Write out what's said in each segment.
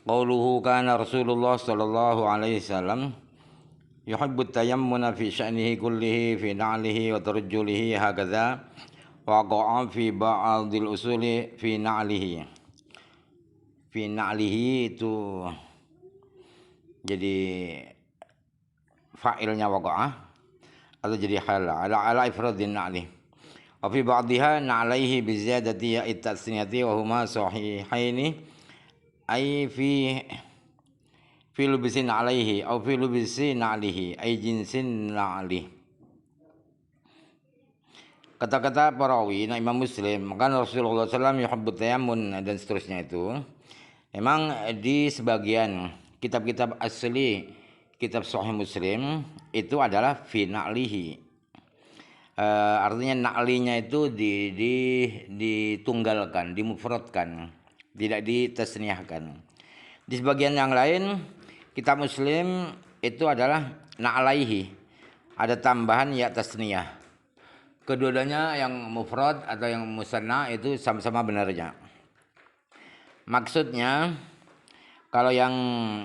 Qauluhu kana Rasulullah sallallahu alaihi wasallam yuhibbu tayammuna fi sya'nihi kullihi fi na'lihi wa tarjulihi hakadha wa qa'a fi ba'dil usuli fi na'lihi. Fi na'lihi itu jadi fa'ilnya waqa'a atau jadi hal ala ifradin na'li. Wa fi ba'dihha na'laihi bi ziyadati ya'i tasniyati wa huma sahihaini ay fi lubisin alaihi atau fi lubisin alihi ay jinsin na'li. Kata-kata perawi Imam Muslim, kan Rasulullah SAW yuhibbu tayammun dan seterusnya itu. Memang di sebagian kitab-kitab asli, kitab Sahih Muslim itu adalah fi na'lihi. Artinya na'linya itu ditunggalkan, dimufradkan, tidak ditasniyahkan. Di sebagian yang lain kitab Muslim itu adalah na'laihi, ada tambahan ya tasniyah. Kedua-duanya yang mufrad atau yang musanna itu sama-sama benarnya. Maksudnya kalau yang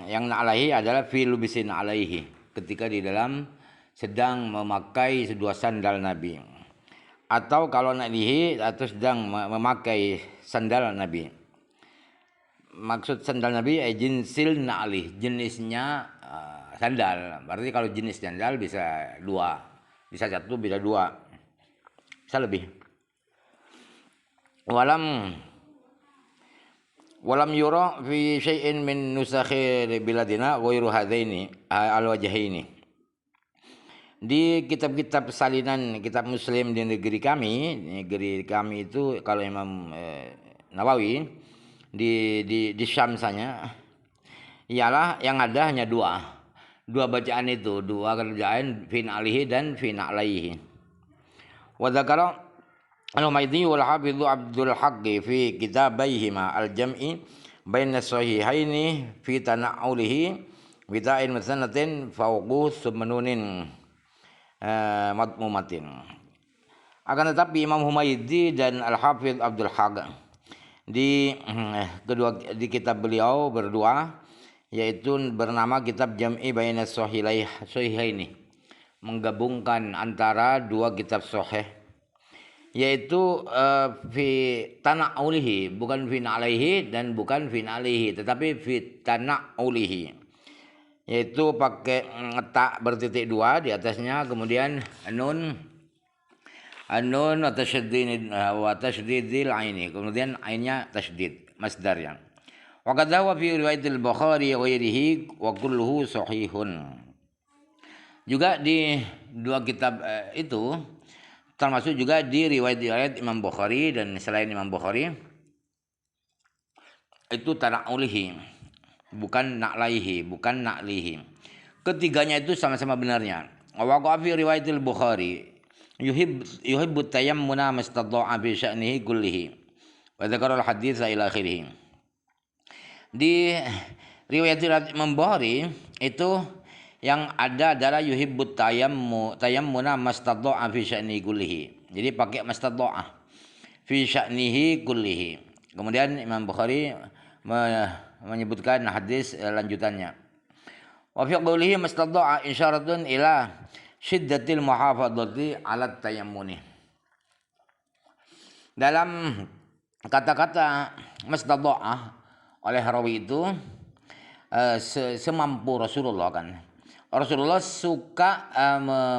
na'laihi adalah fi lubisin alaihi, ketika di dalam sedang memakai dua sandal Nabi. Atau kalau na'lihi atau sedang memakai sandal Nabi. Maksud sandal Nabi jinsil na'li, jenisnya sandal. Berarti kalau jenis sandal bisa dua, bisa satu, bisa dua, bisa lebih. Walam yura fi syai'in min nusakhi biladina ghairu hadaini al-wajhaini. Di kitab-kitab salinan kitab Muslim di negeri kami itu kalau Imam Nawawi di Syam sana ialah yang ada hanya dua bacaan itu, dua kerjaan fi na'lihi dan fi na'laihi. Wa dzakara al-Humaydi wal Hafidz Abdul Haqqi fi kitabaihima al-jam'i baina sahihaini fi tana'ulihi bita'in musanatin fawqu submanunin madmumatin. Akan tetapi Imam Humaydi dan Al-Hafidz Abdul Haqqi di kitab beliau berdua, yaitu bernama kitab Jam'i Baina Sahihaini, menggabungkan antara dua kitab sahih, yaitu fi tana'ulihi, bukan fi na'laihi dan bukan fi na'lihi, tetapi fi tana'ulihi, yaitu pakai tak bertitik dua di atasnya, kemudian An-nun wa tasydidil aini, kemudian ainnya tasydid masdarnya. Wa kadza wa fi riwayatil Bukhari wa ghairihi wa kulluhu sahihun. Juga di dua kitab itu termasuk juga di riwayat Imam Bukhari dan selain Imam Bukhari itu tana'ulihi, bukan na'laihi, bukan na'lihi. Ketiganya itu sama-sama benarnya. Wa fi riwayatil Bukhari yuhibbu tayammuna mastata'a fi sya'nihi kullihi wa dzakara al-hadits ila akhirih. Di riwayat Imam Bukhari itu yang ada adalah yuhibbu tayammuna mastata'a fi sya'nihi kullihi. Jadi pakai mastata'a fi sya'nihi kullihi. Kemudian Imam Bukhari menyebutkan hadis lanjutannya. Wa fi qoulihi mastata'a isyaratun ila syiddatil muhafadzati 'ala tayammuni. Dalam kata-kata mastadha'ah oleh rawi itu semampu Rasulullah, kan. Rasulullah suka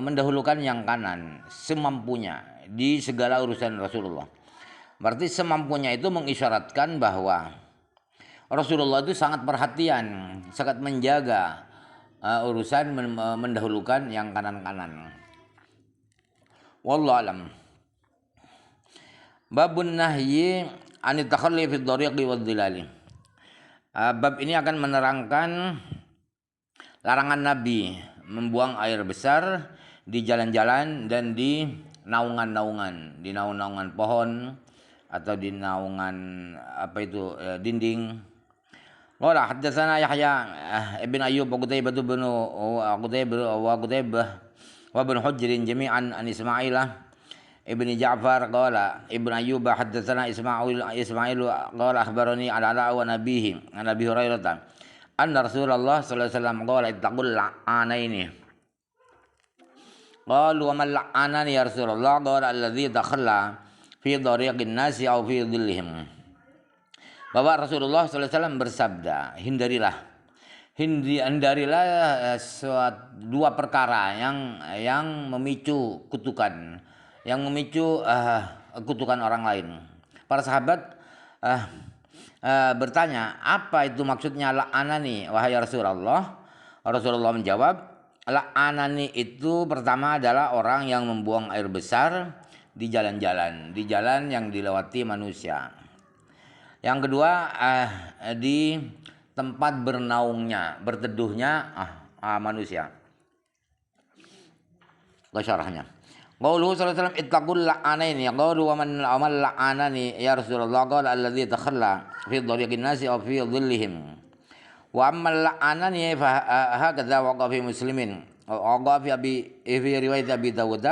mendahulukan yang kanan semampunya di segala urusan Rasulullah. Berarti semampunya itu mengisyaratkan bahwa Rasulullah itu sangat perhatian, sangat menjaga urusan mendahulukan yang kanan-kanan. Wallahu alam. Babun nahyi anit takhalli fi dhariqi wad dhilali. Bab ini akan menerangkan larangan Nabi membuang air besar di jalan-jalan dan di naungan-naungan, di naungan pohon atau di naungan dinding. Qala haddatsana Yahya ibn Ayyub wa Qutaibah wa ibn Hujr jami'an an Ismailah ابن جعفر قال ابن أيوب حدثنا إسماعيل قال أخبرني على علاء ونبيه عن أبي هريرة أن رسول الله صلى الله عليه وسلم قال اتقوا اللعانين قال ومن لعنني يا رسول الله قال الذي تخلى في طريق الناس أو في ظلهم. Bahwa Rasulullah SAW bersabda, hindarilah dua perkara yang memicu kutukan, yang memicu kutukan orang lain. Para sahabat bertanya, apa itu maksudnya la'anani wahai Rasulullah? Rasulullah menjawab, la'anani itu pertama adalah orang yang membuang air besar di jalan yang dilewati manusia. Yang kedua di tempat berteduhnya manusia. Syarahnya. Qauluhu sallallahu alaihi wasallam ittaqul la'anaini qalu wa man la'anani ya Rasulullah qala alladzi takhalla fi dhariqin nasi aw fi dhillihim. Wa amma la'anani fa hakadha waqa fi muslimin waqa fi riwayat Abi Dawud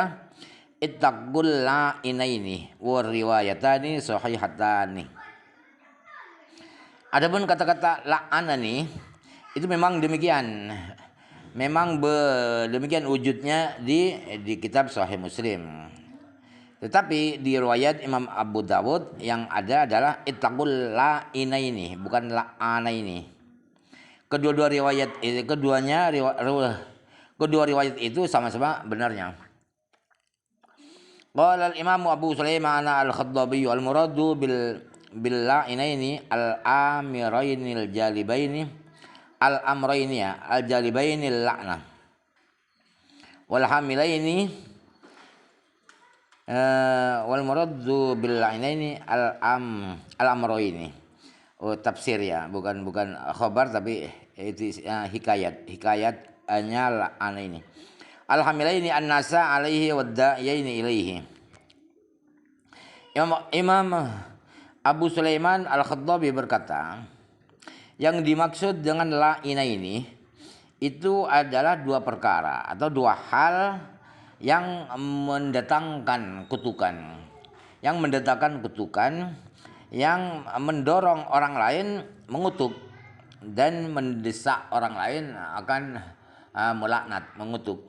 ittaqul la'inaini wa riwayatani sahihatani. Adapun kata-kata la'anani itu memang demikian. Demikian wujudnya di kitab Sahih Muslim. Tetapi di riwayat Imam Abu Dawud yang ada adalah ittaqul la'inaini, bukan la'anaini. Kedua riwayat itu sama-sama benarnya. Qala al-Imam Abu Sulaiman al-Khattabi al-muradu bil la'inaini al-amirainil jalibaini al-amraini al-jalibainil la'nah wal hamilaini wal muradu bil la'inaini al-amraini. Tafsir ya, bukan khabar tapi itu hikayatnya la'ana ini. Al-hamilaini an-nasa alaihi wad da'iyaini ilaihi. Imam Abu Sulaiman Al-Khattabi berkata, yang dimaksud dengan la'ina ini itu adalah dua perkara atau dua hal yang mendatangkan kutukan, yang mendorong orang lain mengutuk dan mendesak orang lain akan melaknat, mengutuk.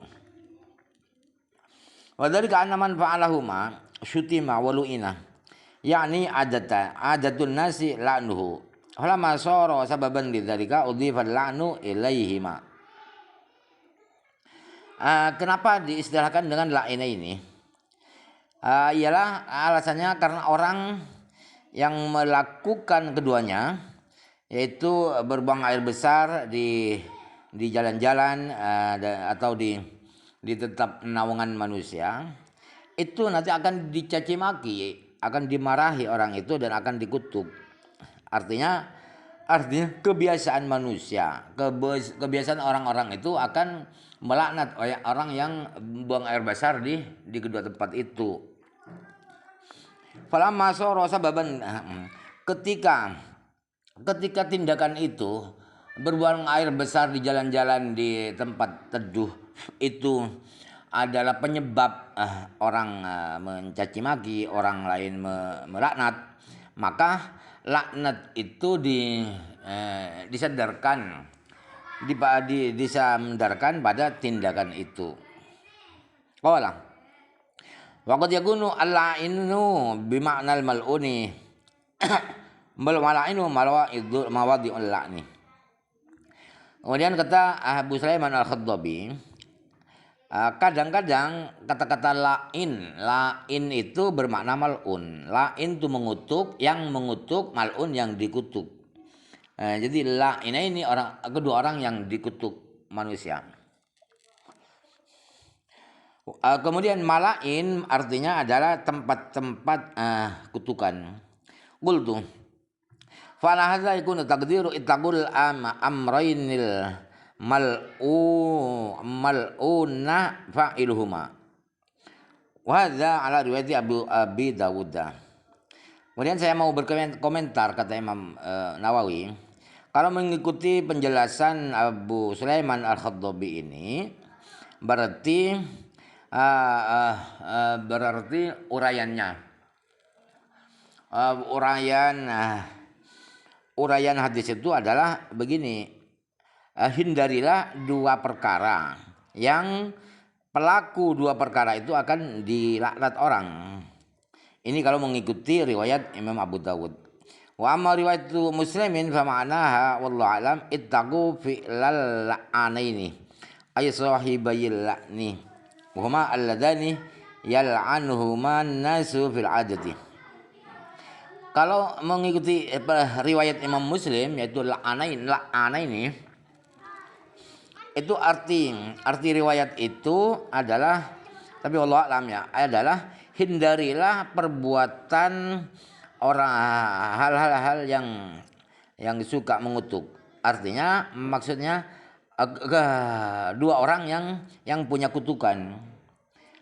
Wa dzalika anna man fa'alahuma syutima wa lu'ina. Yani adatun nasi la'nuhu. Falamma sara sababan lidzalika udhifa la'nu ilaihima. Kenapa diistilahkan dengan la'ina ini? Ialah alasannya karena orang yang melakukan keduanya, yaitu berbuang air besar di jalan-jalan atau di tetap naungan manusia, itu nanti akan dicaci maki, akan dimarahi orang itu dan akan dikutuk. Artinya kebiasaan manusia, kebiasaan orang-orang itu akan melaknat orang yang buang air besar di kedua tempat itu. Falamma sara sababan, ketika tindakan itu berbuang air besar di jalan-jalan di tempat teduh itu adalah penyebab orang mencaci maki, orang lain melaknat, maka laknat itu disandarkan pada tindakan itu. Qala wa qad yakunu al-la'inu bi ma'nal mal'uni bal mal'inu mawadi'ul la'ni. Kemudian kata Abu Sulaiman Al-Khattabi, kadang-kadang kata-kata lain itu bermakna mal'un. Lain itu mengutuk, yang mengutuk, mal'un yang dikutuk. Jadi la'in ini kedua orang yang dikutuk manusia. Kemudian malain artinya adalah tempat-tempat kutukan. Qultu fala hadza yakunu taqdiru ittaqul amraynil mal'una fa'iluhuma wa hadza ala riwayat Abi Dawud. Kemudian saya mau berkomentar, kata Imam Nawawi, kalau mengikuti penjelasan Abu Sulaiman Al-Khattabi ini berarti Berarti uraiannya. Uraian uraian hadis itu adalah begini. Hindarilah dua perkara yang pelaku dua perkara itu akan dilaknat orang. Ini kalau mengikuti riwayat Imam Abu Dawud. Wa amma riwayatu Muslimin fa ma'naha wallahu alam ittaqu fi'lal la'anaini ay sahibayil la'ni wa huma alladani yal'anuhuma nasu fil adati. Kalau mengikuti riwayat Imam Muslim yaitu la'anaini itu arti riwayat itu adalah, tapi Allah alam ya, adalah hindarilah perbuatan orang hal-hal yang suka mengutuk. Artinya maksudnya dua orang yang punya kutukan.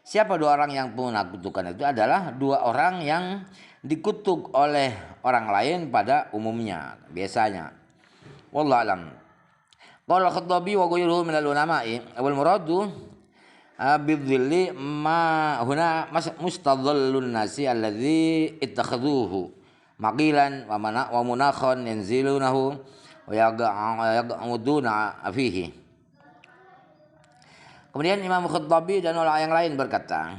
Siapa dua orang yang punya kutukan? Itu adalah dua orang yang dikutuk oleh orang lain pada umumnya, biasanya. Wallahu alam. Qala Khattabi wa ghayruhu min al-ulama'i wal muradu bidhilli ma huna mustadhallun nasi alladhi ittakhaduhu maqilan wa munakhan yanzilunahu wa yaq'uduna fihi. Kemudian Imam Khattabi dan ulama yang lain berkata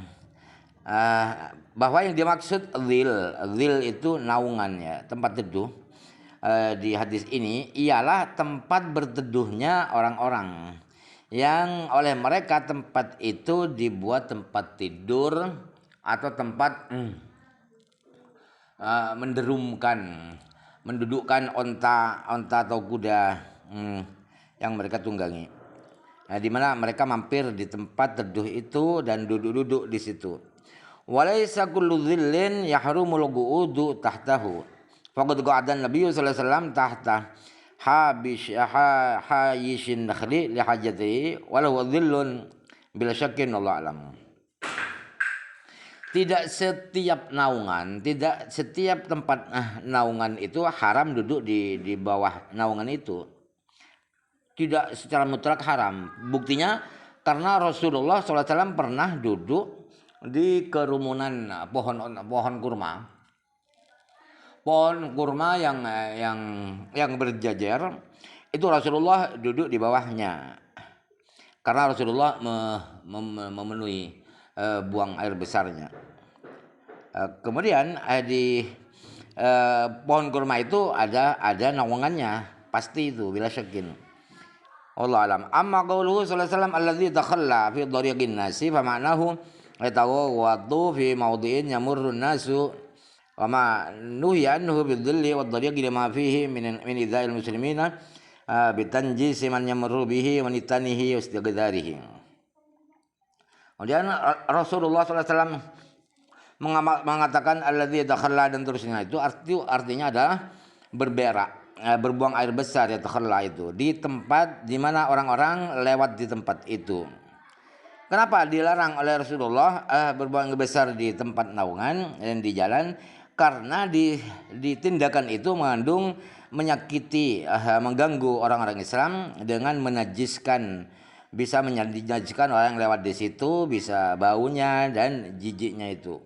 bahwa yang dimaksud dhil itu naungan ya, tempat teduh di hadis ini ialah tempat berteduhnya orang-orang yang oleh mereka tempat itu dibuat tempat tidur atau tempat mendudukkan onta atau kuda yang mereka tunggangi. Di mana mereka mampir di tempat teduh itu dan duduk-duduk di situ. Walaysa kullu dhillin yahrumul qu'udu tahtahu. Faqad qa'ada an-nabiy sallallahu alaihi wasallam tahta hayishin nakhli li hajatihi walau dhillun bila syakin Allah alam. Tidak setiap naungan, tidak setiap tempat naungan itu haram duduk di bawah naungan itu. Tidak secara mutlak haram. Buktinya karena Rasulullah SAW pernah duduk di kerumunan pohon kurma. Pohon kurma yang berjajar itu Rasulullah duduk di bawahnya karena Rasulullah memenuhi buang air besarnya. Kemudian di pohon kurma itu ada naungannya, pasti itu bila syakin. Allah alam. Amma qauluhu sallallahu alaihi wasallam alladzi takhalla fi dhariqin nasi fa ma'nahu yatawadu fi mawdi'in yamurru an-nasu wa ma nuhiya anhu bidhilli wad dhariqi lima fihi min idza'il muslimina bitanjisi man yamurru bihi wa nitanihi wa istighdarihi. Kemudian Rasulullah SAW mengatakan alladzi takhalla dan terusnya itu artinya adalah berbuang air besar ya takhalla itu di tempat di mana orang-orang lewat di tempat itu. Kenapa dilarang oleh Rasulullah berbuang air besar di tempat naungan dan di jalan? Karena di tindakan itu mengandung menyakiti, mengganggu orang-orang Islam dengan menajiskan, bisa menajiskan orang yang lewat di situ, bisa baunya dan jijiknya itu.